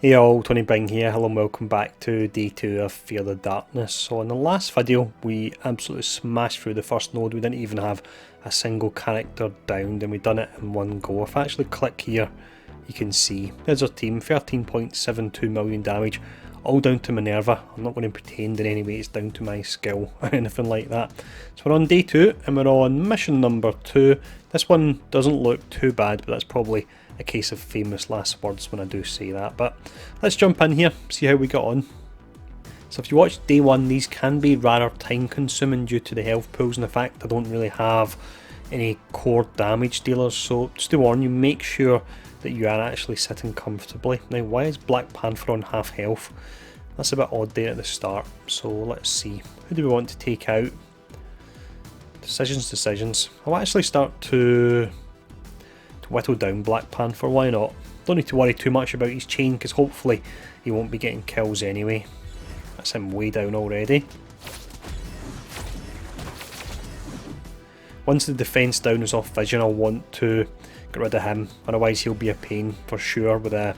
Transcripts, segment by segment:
Hey all, Tony Bing here. Hello and welcome back to day 2 of Fear the Darkness. So in the last video we absolutely smashed through the first node. We didn't even have a single character downed and we done it in one go. If I actually click here, you can see there's our team, 13.72 million damage, all down to Minerva. I'm not going to pretend in any way it's down to my skill or anything like that. So we're on day 2 and we're on mission number 2. This one doesn't look too bad, but that's probably a case of famous last words when I do say that. But let's jump in here, see how we got on. So if you watch day 1, these can be rather time consuming due to the health pools and the fact I don't really have any core damage dealers. So just to warn you, make sure that you are actually sitting comfortably. Now why is Black Panther on half health? That's a bit odd there at the start. So let's see, who do we want to take out? Decisions. I'll actually start to whittle down Black Panther, why not? Don't need to worry too much about his chain because hopefully he won't be getting kills anyway. That's him way down already. Once the defence down is off vision, I'll want to get rid of him, otherwise he'll be a pain for sure with a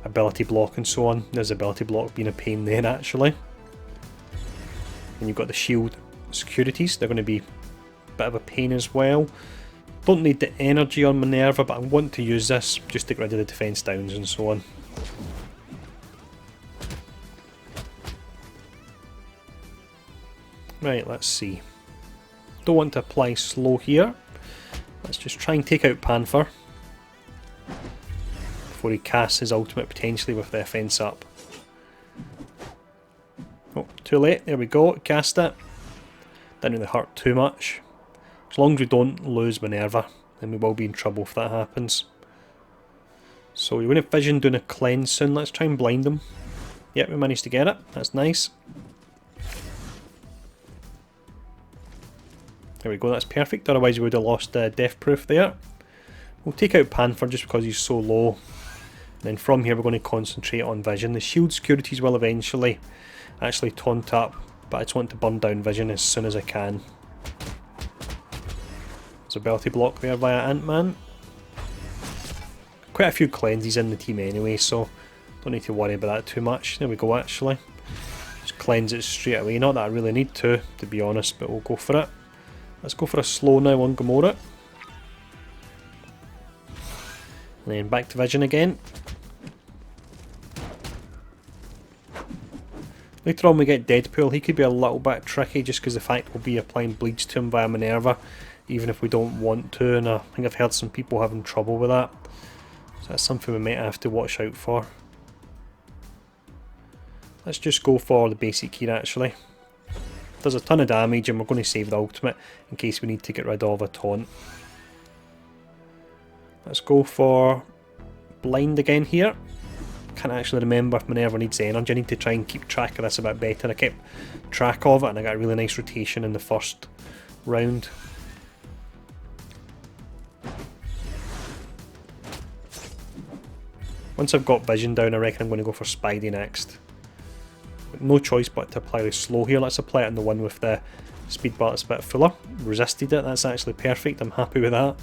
ability block and so on. There's ability block being a pain there actually. And you've got the shield securities, they're going to be a bit of a pain as well. Don't need the energy on Minerva, but I want to use this just to get rid of the defence downs and so on. Right, let's see. Don't want to apply slow here. Let's just try and take out Panther before he casts his ultimate potentially with the defence up. Oh, too late. There we go. Cast it. Didn't really hurt too much. As long as we don't lose Minerva, then we will be in trouble if that happens. So we're going to vision doing a cleanse soon. Let's try and blind him. Yep, we managed to get it. That's nice. There we go, that's perfect. Otherwise we would have lost death proof there. We'll take out Panther just because he's so low. And then from here we're going to concentrate on vision. The shield securities will eventually actually taunt up, but I just want to burn down vision as soon as I can. There's a ability block there via Ant-Man. Quite a few cleanses in the team anyway, so don't need to worry about that too much. There we go actually. Just cleanse it straight away. Not that I really need to be honest, but we'll go for it. Let's go for a slow now on Gamora. And then back to vision again. Later on we get Deadpool. He could be a little bit tricky just because the fact we'll be applying bleeds to him via Minerva, even if we don't want to, and I think I've heard some people having trouble with that. So that's something we might have to watch out for. Let's just go for the basic here actually. Does a ton of damage and we're going to save the ultimate in case we need to get rid of a taunt. Let's go for blind again here. Can't actually remember if Minerva needs energy. I need to try and keep track of this a bit better. I kept track of it and I got a really nice rotation in the first round. Once I've got vision down, I reckon I'm going to go for Spidey next. No choice but to apply the slow here. Let's apply it on the one with the speed bar that's a bit fuller. Resisted it, that's actually perfect, I'm happy with that.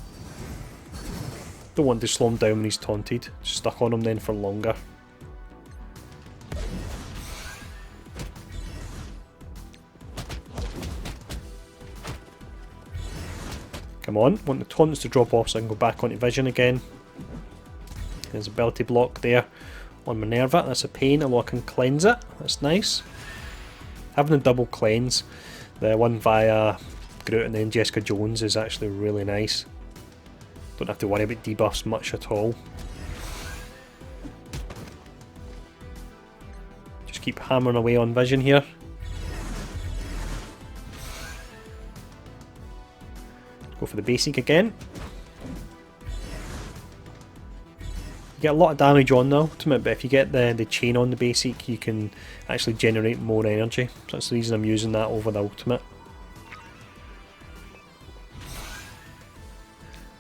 Don't want to slow him down when he's taunted. Just stuck on him then for longer. Come on, want the taunts to drop off so I can go back onto vision again. There's a ability block there on Minerva, that's a pain, although I can cleanse it, that's nice. Having a double cleanse, the one via Groot and then Jessica Jones is actually really nice. Don't have to worry about debuffs much at all. Just keep hammering away on vision here. Go for the basic again. You get a lot of damage on the ultimate, but if you get the chain on the basic you can actually generate more energy. So that's the reason I'm using that over the ultimate.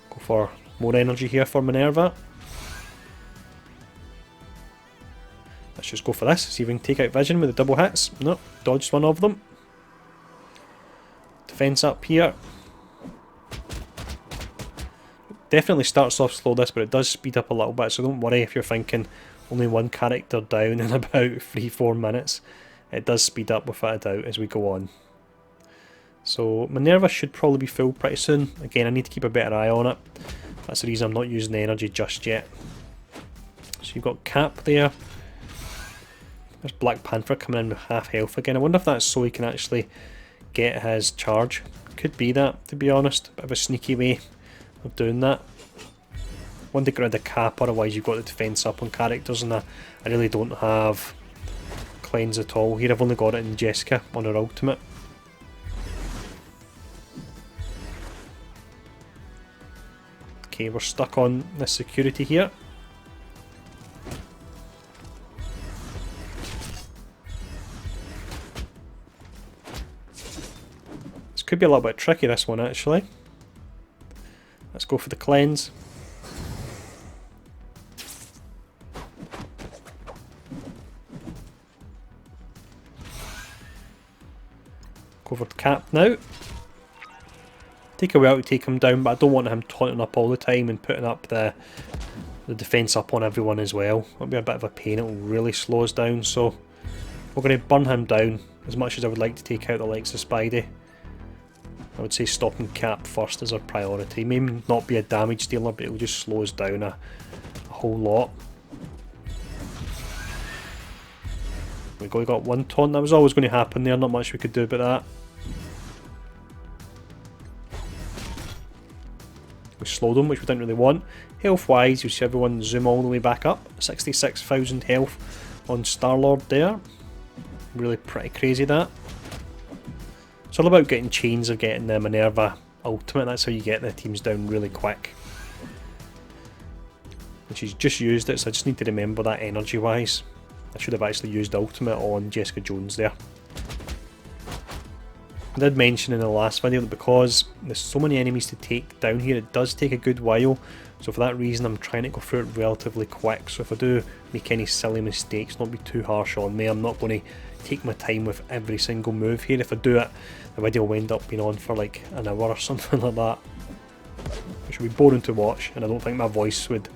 Go for more energy here for Minerva. Let's just go for this, see if we can take out vision with the double hits. Nope, dodged one of them. Defense up here. Definitely starts off slow this, but it does speed up a little bit, so don't worry if you're thinking, only one character down in about 3-4 minutes. It does speed up without a doubt as we go on. So Minerva should probably be full pretty soon. Again, I need to keep a better eye on it. That's the reason I'm not using the energy just yet. So you've got Cap there. There's Black Panther coming in with half health again. I wonder if that's so he can actually get his charge. Could be that, to be honest. Bit of a sneaky way of doing that. Want to get rid of Cap, otherwise you've got the defense up on characters, and I really don't have cleanse at all. Here I've only got it in Jessica on her ultimate. Okay, we're stuck on this security here. This could be a little bit tricky, this one actually. Let's go for the cleanse. Go for the Cap now. Take a while to take him down, but I don't want him taunting up all the time and putting up the defense up on everyone as well. It'll be a bit of a pain, it'll really slow us down, so we're going to burn him down as much as I would like to take out the likes of Spidey. I would say stopping Cap first is our priority. He may not be a damage dealer, but it'll just slow us down a whole lot. There we go, we got one taunt. That was always going to happen there, not much we could do about that. We slowed them, which we didn't really want. Health wise, you see everyone zoom all the way back up. 66,000 health on Star-Lord there. Really pretty crazy that. It's all about getting chains of getting the Minerva ultimate. That's how you get the teams down really quick. And she's just used it, so I just need to remember that energy wise. I should have actually used ultimate on Jessica Jones there. I did mention in the last video that because there's so many enemies to take down here, it does take a good while. So for that reason I'm trying to go through it relatively quick. So if I do make any silly mistakes, not be too harsh on me. I'm not going to take my time with every single move here. If I do it, the video will end up being on for like an hour or something like that, which would be boring to watch, and I don't think my voice would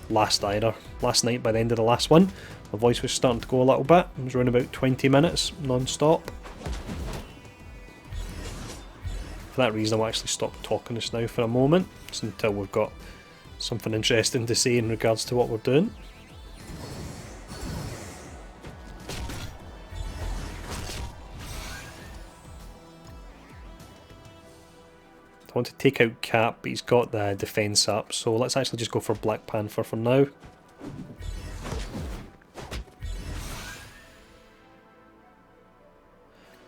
last either. Last night, by the end of the last one, my voice was starting to go a little bit. It was around about 20 minutes non-stop. For that reason I'll actually stop talking just now for a moment, just until we've got something interesting to say in regards to what we're doing. I want to take out Cap, but he's got the defense up, so let's actually just go for Black Panther for now.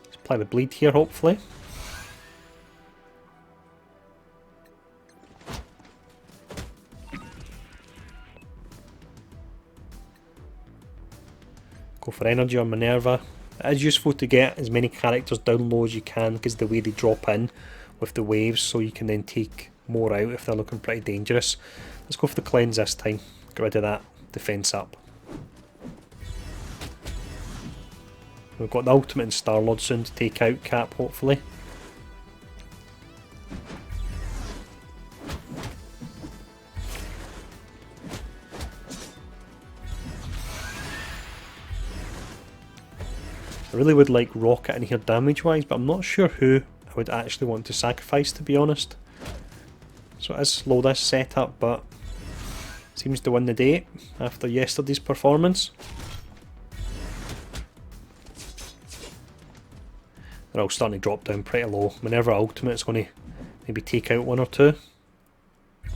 Let's apply the bleed here, hopefully. Go for energy on Minerva. It is useful to get as many characters down low as you can because the way they drop in with the waves, so you can then take more out if they're looking pretty dangerous. Let's go for the cleanse this time. Get rid of that defense up. We've got the ultimate and Star-Lord soon to take out Cap, hopefully. I really would like Rocket in here damage wise, but I'm not sure who I would actually want to sacrifice, to be honest. So it is slow, this setup, but seems to win the day after yesterday's performance. They're all starting to drop down pretty low. Whenever ultimate's going to maybe take out one or two. Here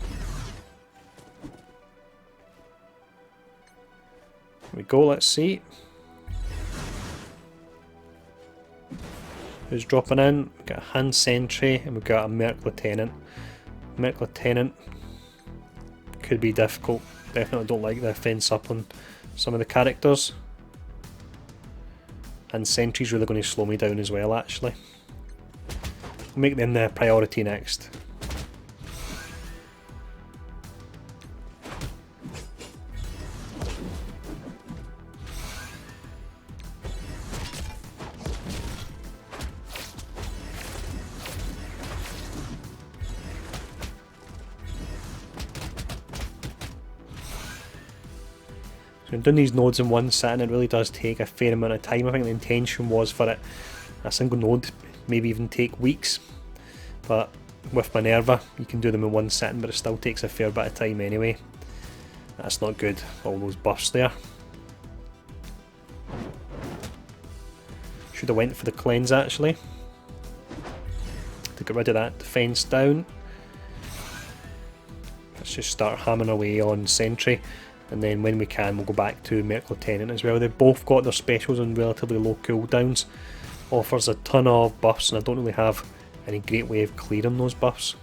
we go, let's see. Who's dropping in? We've got a Hand Sentry and we've got a Merc Lieutenant. Merc Lieutenant could be difficult. Definitely don't like the fence up on some of the characters. And Sentry's really going to slow me down as well, actually. We'll make them the priority next. And doing these nodes in one sitting, it really does take a fair amount of time. I think the intention was for it, a single node, maybe even take weeks. But with Minerva, you can do them in one sitting, but it still takes a fair bit of time anyway. That's not good, all those buffs there. Should have went for the cleanse actually, to get rid of that defense down. Let's just start hammering away on Sentry, and then when we can we'll go back to Merc Lieutenant as well. They've both got their specials on relatively low cooldowns. Offers a ton of buffs, and I don't really have any great way of clearing those buffs.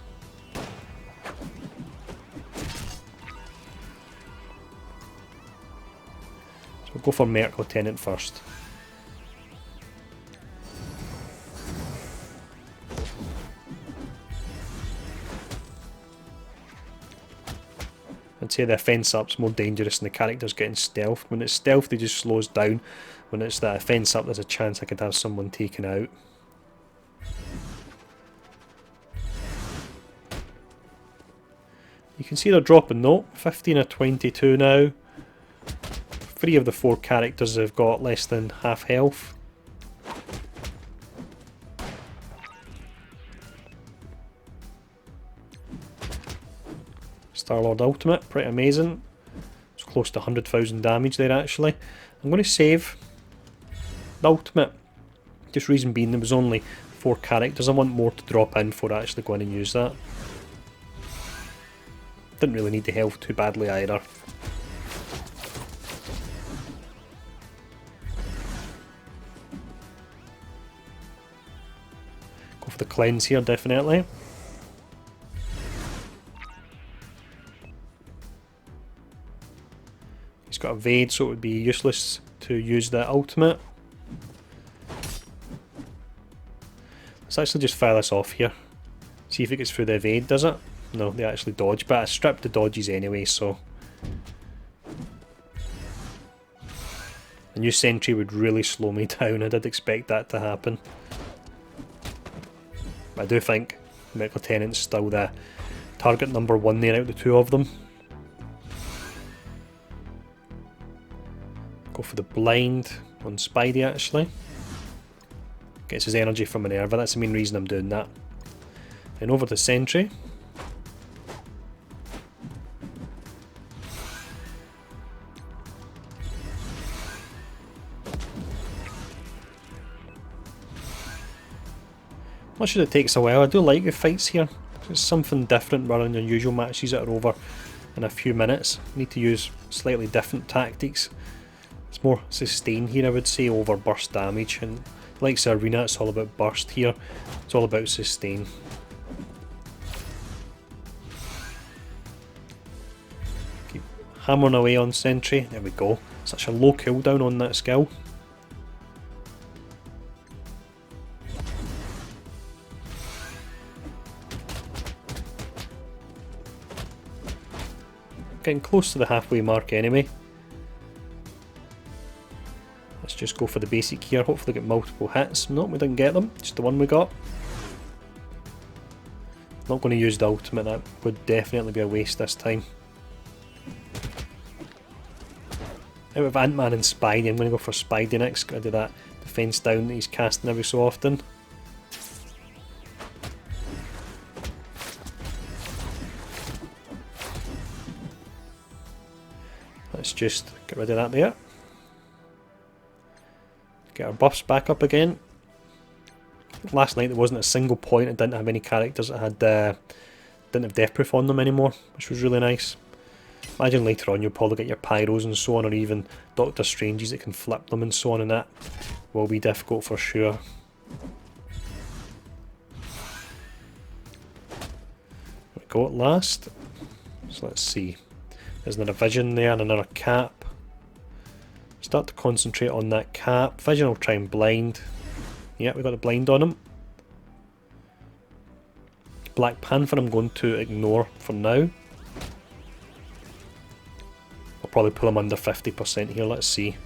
So we'll go for Merc Lieutenant first. I'd say the offense up's more dangerous than the characters getting stealth. When it's stealth, they just slows down. When it's that offense up, there's a chance I could have someone taken out. You can see they're dropping though. 15 of 22 now. 3 of the 4 characters have got less than half health. Star-Lord Ultimate, pretty amazing. It's close to 100,000 damage there actually. I'm going to save the Ultimate. Just reason being there was only 4 characters. I want more to drop in before I actually go in and use that. Didn't really need the health too badly either. Go for the cleanse here, definitely. He's got evade, so it would be useless to use the ultimate. Let's actually just fire this off here. See if it gets through the evade, does it? No, they actually dodge, but I stripped the dodges anyway, so... A new sentry would really slow me down. I did expect that to happen. But I do think Merc Lieutenant's still the target number 1 there out of the 2 of them. Go for the blind on Spidey actually. Gets his energy from Minerva, that's the main reason I'm doing that. Then over to Sentry. Much as it takes a while, I do like the fights here. It's something different rather than your usual matches that are over in a few minutes. You need to use slightly different tactics. It's more sustain here, I would say, over burst damage. And like the arena, it's all about burst here. It's all about sustain. Keep hammering away on Sentry. There we go. Such a low cooldown on that skill. Getting close to the halfway mark anyway. Let's just go for the basic here, hopefully get multiple hits. Nope, we didn't get them, just the one we got. Not going to use the ultimate, that would definitely be a waste this time. Out of Ant-Man and Spidey, I'm going to go for Spidey next. Got to do that defense down that he's casting every so often. Let's just get rid of that there. Get our buffs back up again. Last night there wasn't a single point I didn't have any characters that had didn't have death proof on them anymore, which was really nice. Imagine later on you'll probably get your pyros and so on, or even Doctor Stranges that can flip them and so on, and that will be difficult for sure. There we go at last. So let's see. There's another vision there and another cap. Start to concentrate on that cap. Vision will try and blind. Yeah, we got the blind on him. Black Panther I'm going to ignore for now. I'll probably pull him under 50% here, let's see.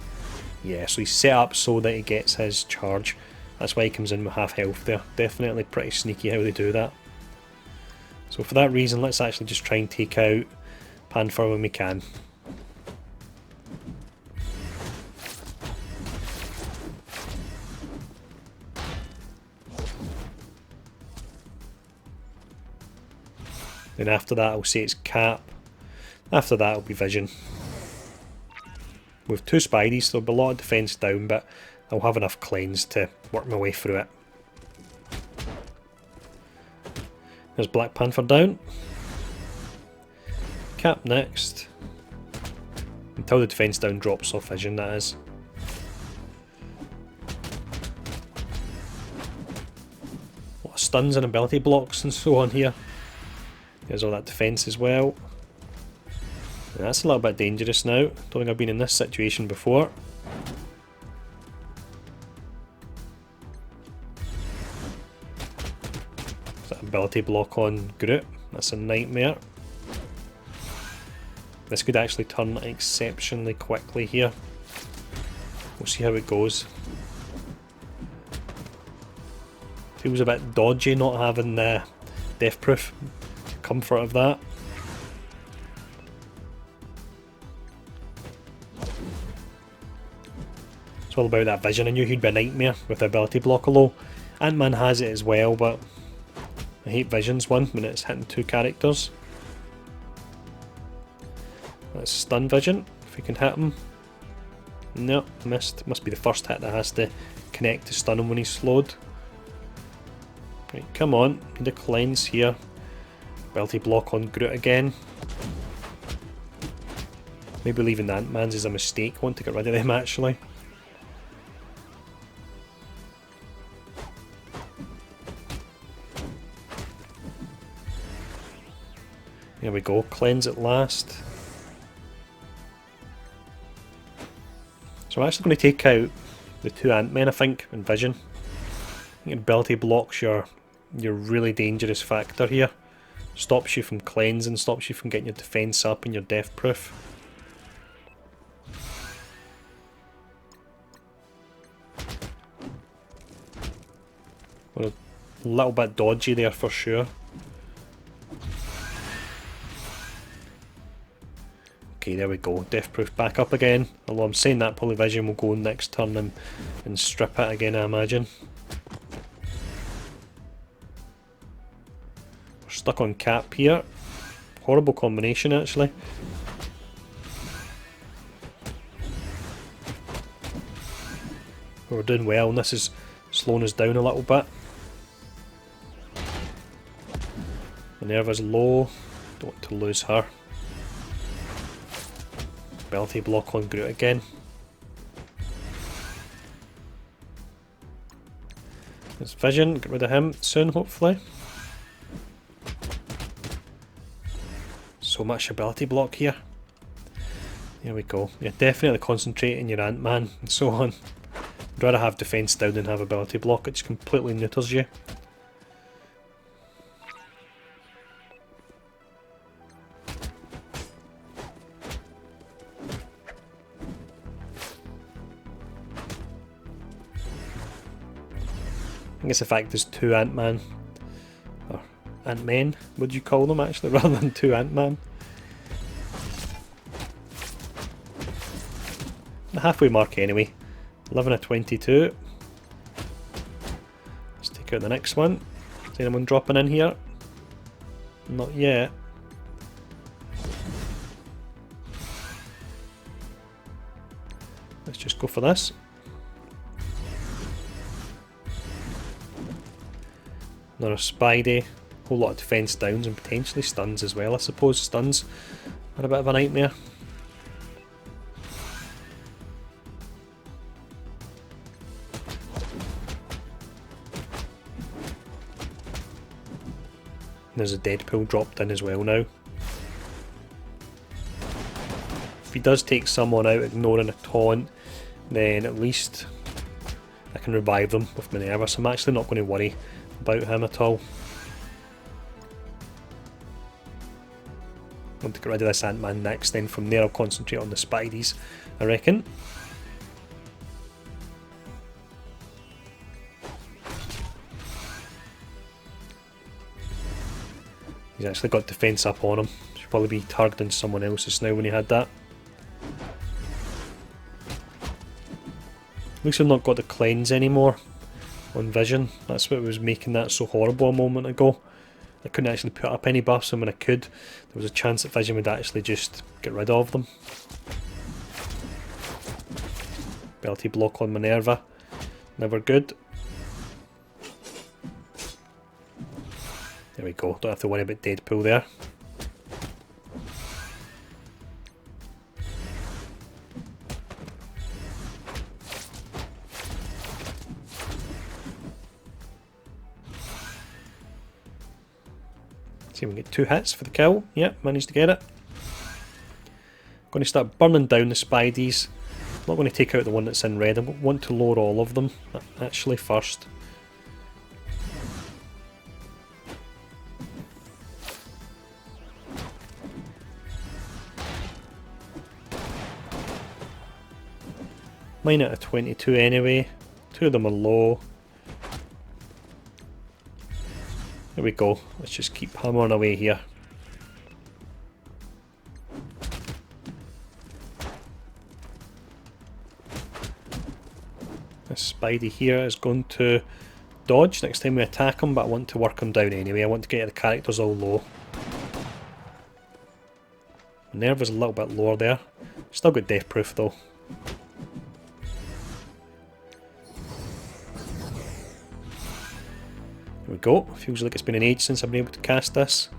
Yeah, so he's set up so that he gets his charge. That's why he comes in with half health there. Definitely pretty sneaky how they do that. So for that reason, let's actually just try and take out Panther when we can. Then after that I'll say it's cap. After that it'll be vision. With 2 Spideys there'll be a lot of defence down, but I'll have enough cleanse to work my way through it. There's Black Panther down. Cap next. Until the defence down drops off vision, that is. A lot of stuns and ability blocks and so on here. There's all that defence as well. And that's a little bit dangerous now. Don't think I've been in this situation before. That ability block on Groot. That's a nightmare. This could actually turn exceptionally quickly here. We'll see how it goes. Feels a bit dodgy not having the death proof comfort of that. It's all about that vision. I knew he'd be a nightmare with the ability block, although Ant-Man has it as well, but I hate vision's one when it's hitting 2 characters. That's stun vision, if we can hit him. No, missed. Must be the first hit that has to connect to stun him when he's slowed. Right, come on, need a cleanse here. Ability block on Groot again. Maybe leaving the Ant-Mans is a mistake. I want to get rid of them actually. There we go, cleanse at last. So I'm actually going to take out the 2 Ant-Men, I think, and Vision. I think ability blocks your really dangerous factor here. Stops you from cleansing, stops you from getting your defence up and your death proof. We're a little bit dodgy there for sure. Okay, there we go. Death proof back up again. Although I'm saying that probably Vision will go next turn and strip it again, I imagine. We're stuck on Cap here. Horrible combination actually. We're doing well and this is slowing us down a little bit. Minerva's low. Don't want to lose her. Ability block on Groot again. There's Vision, get rid of him soon hopefully. So much ability block here. There we go. Yeah, definitely concentrate on your Ant-Man and so on. I'd rather have defence down than have ability block, it just completely neuters you. I guess the fact there's 2 Ant-Man, or Ant-Men, would you call them actually, rather than 2 Ant-Man. The halfway mark anyway, 11 of 22. Let's take out the next one. Is anyone dropping in here? Not yet. Let's just go for this. Another Spidey, whole lot of defence downs and potentially stuns as well. I suppose stuns are a bit of a nightmare. There's a Deadpool dropped in as well now. If he does take someone out ignoring a taunt, then at least I can revive them with Minerva, so I'm actually not going to worry about him at all. I want to get rid of this Ant-Man next, then from there I'll concentrate on the Spideys, I reckon. He's actually got defence up on him. Should probably be targeting someone else's now when he had that. At least I've not got the cleanse anymore on Vision. That's what was making that so horrible a moment ago. I couldn't actually put up any buffs, and when I could, there was a chance that Vision would actually just get rid of them. Ability block on Minerva, never good. There we go, don't have to worry about Deadpool there. See if we can get 2 hits for the kill. Yep, managed to get it. Going to start burning down the Spideys. Not going to take out the one that's in red. I want to lower all of them actually first. Mine out of 22 anyway. 2 of them are low. There we go. Let's just keep hammering away here. This Spidey here is going to dodge next time we attack him, but I want to work him down anyway. I want to get the characters all low. Minerva's a little bit lower there. Still got death proof though. There we go. Feels like it's been an age since I've been able to cast this.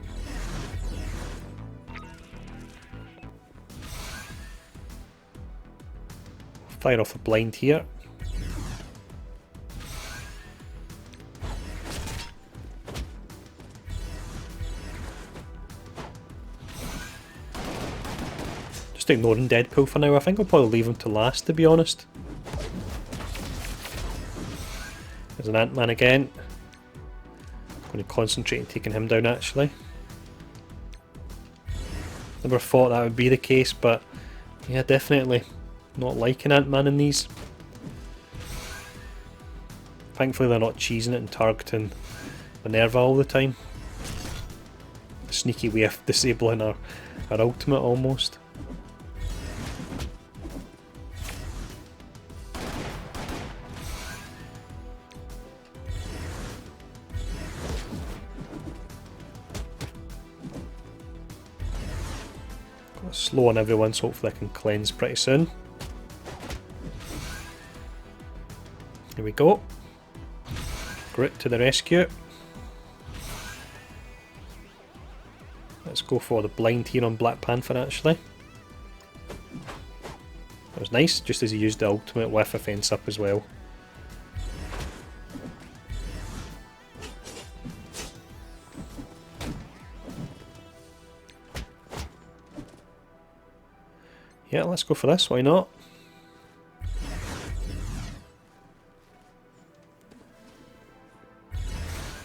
Fire off a blind here. Just ignoring Deadpool for now. I think I'll probably leave him to last, to be honest. There's an Ant-Man again. I'm going to concentrate on taking him down actually. Never thought that would be the case, but yeah, definitely not liking Ant-Man in these. Thankfully they're not cheesing it and targeting Minerva all the time. A sneaky way of disabling our ultimate almost. Slow on everyone, so hopefully I can cleanse pretty soon. Here we go. Groot to the rescue. Let's go for the blind here on Black Panther actually. That was nice, just as he used the ultimate with a fence up as well. Yeah, let's go for this, why not?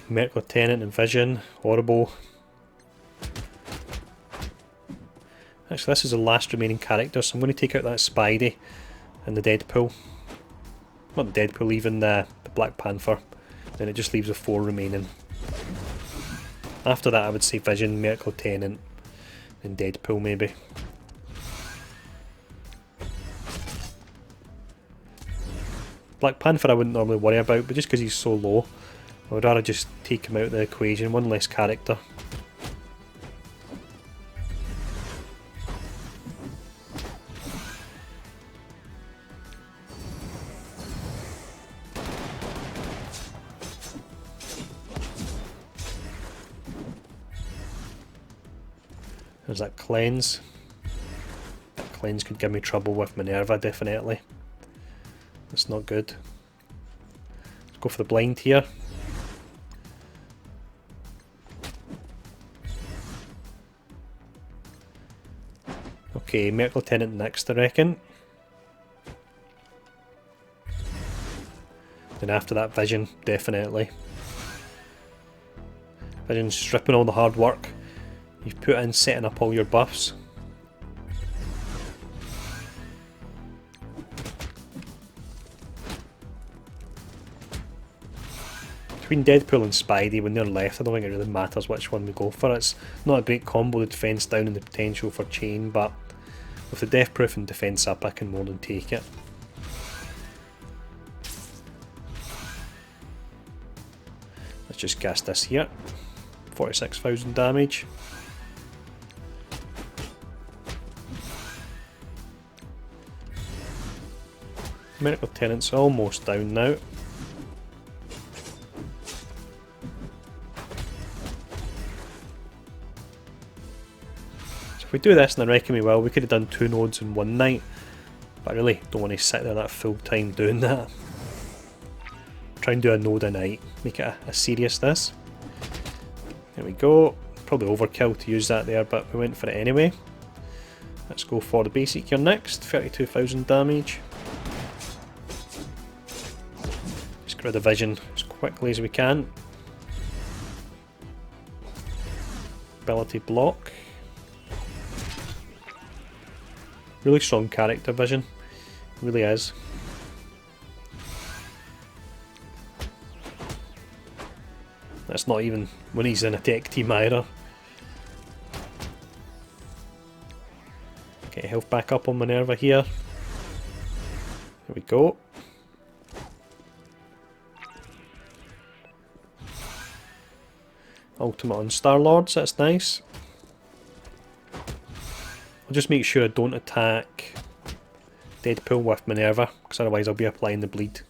Merc Lieutenant and Vision, horrible. Actually, this is the last remaining character, so I'm going to take out that Spidey and the Deadpool. Not the Deadpool, even the Black Panther. Then it just leaves the 4 remaining. After that I would say Vision, Merc Lieutenant and Deadpool maybe. Black Panther I wouldn't normally worry about, but just because he's so low, I would rather just take him out of the equation, one less character. There's that cleanse. That cleanse could give me trouble with Minerva, definitely. That's not good. Let's go for the blind here. Okay, Merc Lieutenant next, I reckon. Then after that, Vision, definitely. Vision's stripping all the hard work you've put in setting up all your buffs. Between Deadpool and Spidey, when they're left, I don't think it really matters which one we go for. It's not a great combo, the defense down and the potential for chain, but with the death proof and defense up, I can more than take it. Let's just cast this here. 46,000 damage. Medical Tenant's almost down now. So if we do this, and I reckon we will, we could have done 2 nodes in one night. But I really don't want to sit there that full time doing that. Try and do a node a night, make it a seriousness. There we go. Probably overkill to use that there, but we went for it anyway. Let's go for the basic here next. 32,000 damage. Just get rid of vision as quickly as we can. Ability block. Really strong character vision. Really is. That's not even when he's in a tech team either. Get health back up on Minerva here. There we go. Ultimate on Star-Lords, that's nice. I'll just make sure I don't attack Deadpool with Minerva, because otherwise I'll be applying the bleed.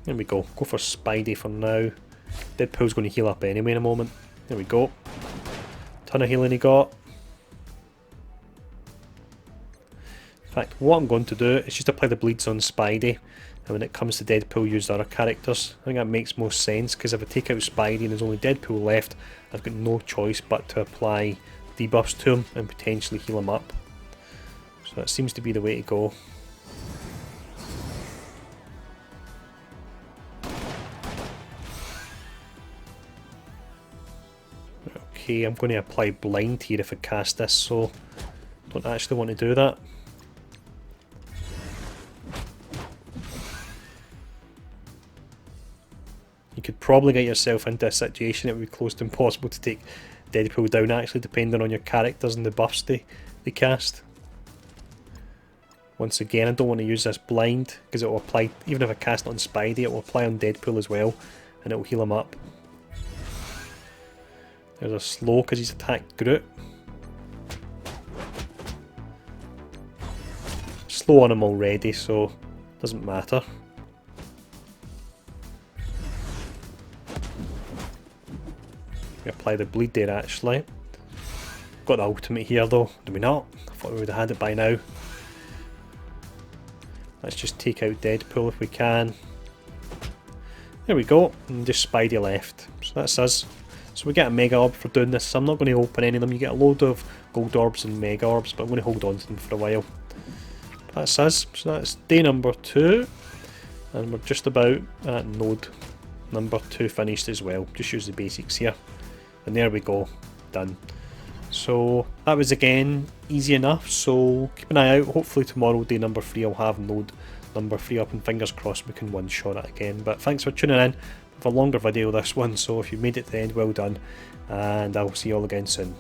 There we go. Go for Spidey for now. Deadpool's going to heal up anyway in a moment. There we go. Ton of healing he got. In fact, what I'm going to do is just apply the bleeds on Spidey, and when it comes to Deadpool, use the other characters. I think that makes most sense, because if I take out Spidey and there's only Deadpool left, I've got no choice but to apply debuffs to him and potentially heal him up. So that seems to be the way to go. Okay, I'm going to apply blind here if I cast this, so don't actually want to do that. You could probably get yourself into a situation it would be close to impossible to take Deadpool down, actually, depending on your characters and the buffs they cast. Once again, I don't want to use this blind, because it will apply, even if I cast it on Spidey, it will apply on Deadpool as well, and it will heal him up. There's a slow because he's attacked Groot. Slow on him already, so it doesn't matter. We apply the bleed there actually. Got the ultimate here though, do we not? I thought we would have had it by now. Let's just take out Deadpool if we can. There we go, and just Spidey left. So that's us. So we get a Mega Orb for doing this, so I'm not going to open any of them. You get a load of Gold Orbs and Mega Orbs, but I'm going to hold on to them for a while. That's us. So that's day number 2. And we're just about at node number 2 finished as well. Just use the basics here. And there we go. Done. So that was again easy enough, so keep an eye out. Hopefully tomorrow, day number 3, I'll have node number 3 up, and fingers crossed we can one-shot it again. But thanks for tuning in. With a longer video this one, so if you made it to the end, well done, and I'll see you all again soon.